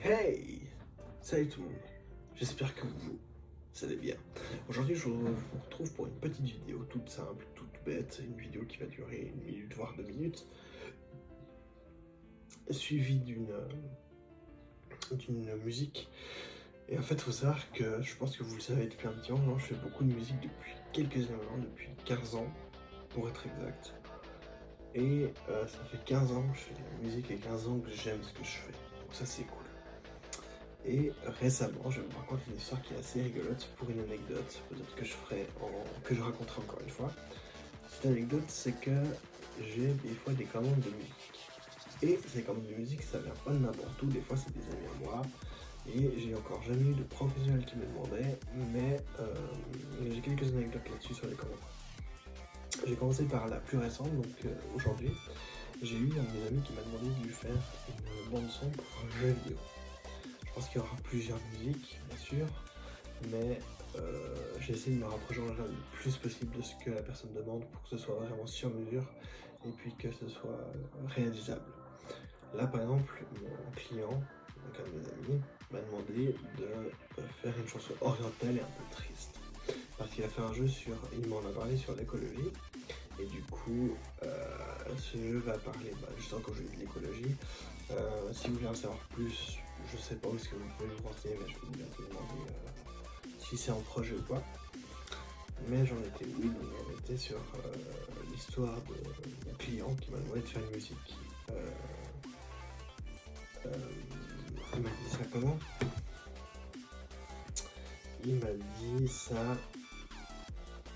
Hey! Salut tout le monde, j'espère que vous allez bien. Aujourd'hui je vous retrouve pour une petite vidéo toute simple, toute bête, une vidéo qui va durer 1 minute voire 2 minutes, suivie d'une musique. Et en fait il faut savoir que, je pense que vous le savez depuis un petit moment, je fais beaucoup de musique depuis quelques années maintenant, depuis 15 ans pour être exact. Et ça fait 15 ans que je fais de la musique et 15 ans que j'aime ce que je fais, donc ça c'est cool. Et récemment, je vais vous raconter une histoire qui est assez rigolote pour une anecdote, peut-être que je raconterai encore une fois. Cette anecdote, c'est que j'ai des fois des commandes de musique. Et ces commandes de musique, ça vient pas de n'importe où, des fois c'est des amis à moi. Et j'ai encore jamais eu de professionnel qui me demandait, mais j'ai quelques anecdotes là-dessus sur les commandes. J'ai commencé par la plus récente, donc aujourd'hui, j'ai eu un de mes amis qui m'a demandé de lui faire une bande son pour un jeu vidéo. Je pense qu'il y aura plusieurs musiques, bien sûr, mais j'ai essayé de me rapprocher le plus possible de ce que la personne demande pour que ce soit vraiment sur mesure et puis que ce soit réalisable. Là, par exemple, mon client, donc un de mes amis, m'a demandé de faire une chanson orientale et un peu triste. Parce qu'il a fait un jeu il m'en a parlé sur l'écologie, et du coup, ce jeu va parler, justement quand je dis de l'écologie, si vous voulez en savoir plus, je sais pas où est-ce que vous pouvez vous renseigner, mais je peux bientôt demander si c'est en projet ou pas. Mais j'en étais on était sur l'histoire de mon client qui m'a demandé de faire une musique. Il m'a dit ça comment? Il m'a dit ça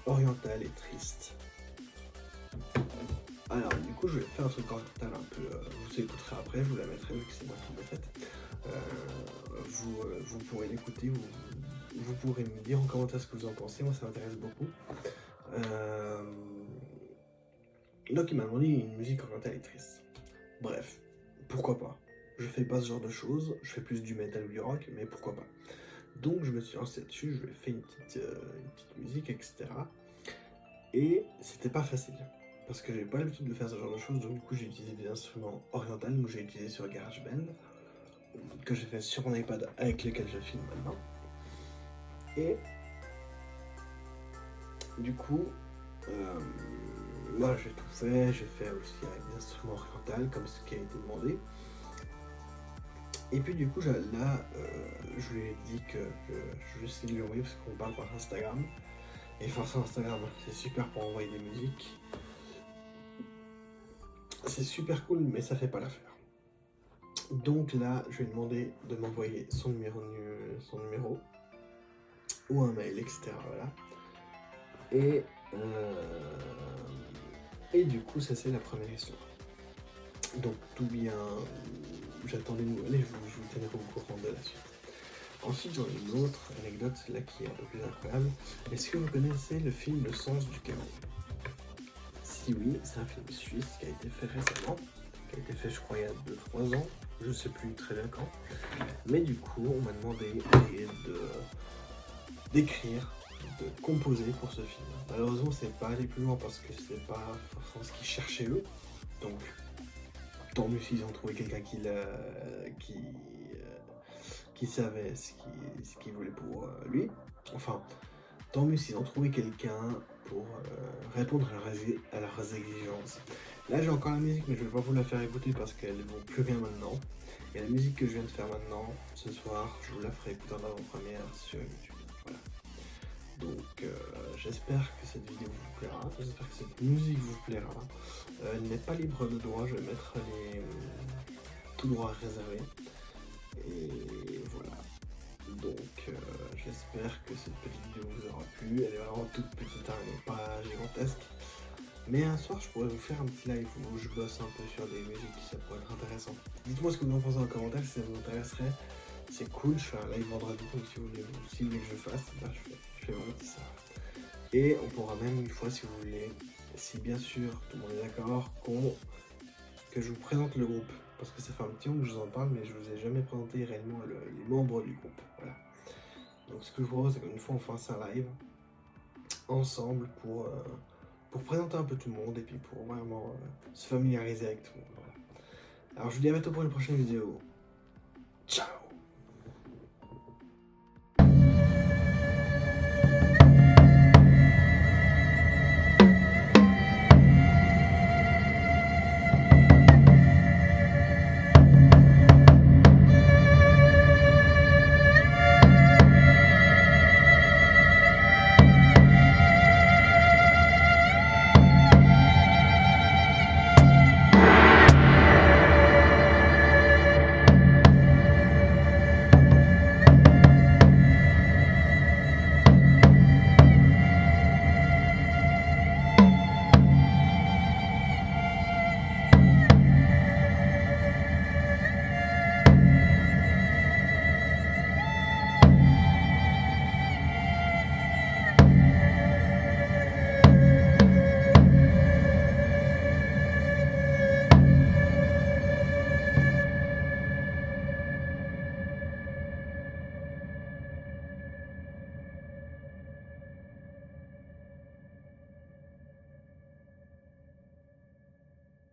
oriental et triste. Alors du coup je vais faire un truc oriental un peu, vous écouterez après, je vous la mettrai vu que c'est moi qui l'ai faite. Vous pourrez l'écouter, vous pourrez me dire en commentaire ce que vous en pensez, moi ça m'intéresse beaucoup. Donc il m'a demandé une musique orientale et triste. Bref, pourquoi pas. Je fais pas ce genre de choses, je fais plus du metal ou du rock, mais pourquoi pas. Donc je me suis lancé dessus, je lui ai fait une petite musique, etc. Et c'était pas facile, parce que j'ai pas l'habitude de faire ce genre de choses, donc du coup j'ai utilisé des instruments orientaux, donc j'ai utilisé sur GarageBand, que j'ai fait sur mon iPad avec lequel je filme maintenant. Et du coup, moi j'ai tout fait, j'ai fait aussi avec des instruments orientaux comme ce qui a été demandé. Et puis du coup là, je lui ai dit que je vais essayer de lui envoyer parce qu'on parle par Instagram. Et forcément Instagram, c'est super pour envoyer des musiques. C'est super cool, mais ça fait pas l'affaire. Donc là, je lui ai demandé de m'envoyer son numéro ou un mail, etc. Voilà. Et du coup, ça c'est la première histoire. Donc tout bien, j'attends des nouvelles et je vous tiendrai au courant de la suite. Ensuite, j'en ai une autre anecdote là qui est un peu plus incroyable. Est-ce que vous connaissez le film Le Sens du chaos? Si oui, c'est un film suisse qui a été fait récemment, qui a été fait je crois il y a 2-3 ans, je sais plus très bien quand. Mais du coup, on m'a demandé d'écrire, de composer pour ce film. Malheureusement, c'est pas allé plus loin parce que c'est pas forcément ce qu'ils cherchaient eux. Donc, tant mieux s'ils ont trouvé quelqu'un qui savait ce qu'il voulait pour lui. Enfin, tant mieux s'ils ont trouvé quelqu'un pour répondre à leurs exigences. Là, j'ai encore la musique, mais je vais pas vous la faire écouter parce qu'elle ne vaut plus rien maintenant. Et la musique que je viens de faire maintenant, ce soir, je vous la ferai écouter en avant-première sur YouTube. Voilà. Donc, j'espère que cette vidéo vous plaira, j'espère que cette musique vous plaira. Elle n'est pas libre de droit, je vais mettre les tout droit réservés. Et voilà. Donc j'espère que cette petite vidéo vous aura plu. Elle est vraiment toute petite, elle n'est pas gigantesque. Mais un soir, je pourrais vous faire un petit live où je bosse un peu sur des musiques, ça pourrait être intéressant. Dites-moi ce que vous en pensez en commentaire, si ça vous intéresserait. C'est cool, je fais un live vendredi, donc si vous voulez que je fasse, je fais vraiment ça. Et on pourra même une fois, si vous voulez, si bien sûr tout le monde est d'accord, que je vous présente le groupe. Parce que ça fait un petit moment que je vous en parle, mais je vous ai jamais présenté réellement les membres du groupe. Voilà. Donc ce que je vous propose, c'est qu'une fois on fasse un live ensemble pour présenter un peu tout le monde et puis pour vraiment se familiariser avec tout le monde. Voilà. Alors je vous dis à bientôt pour une prochaine vidéo. Ciao!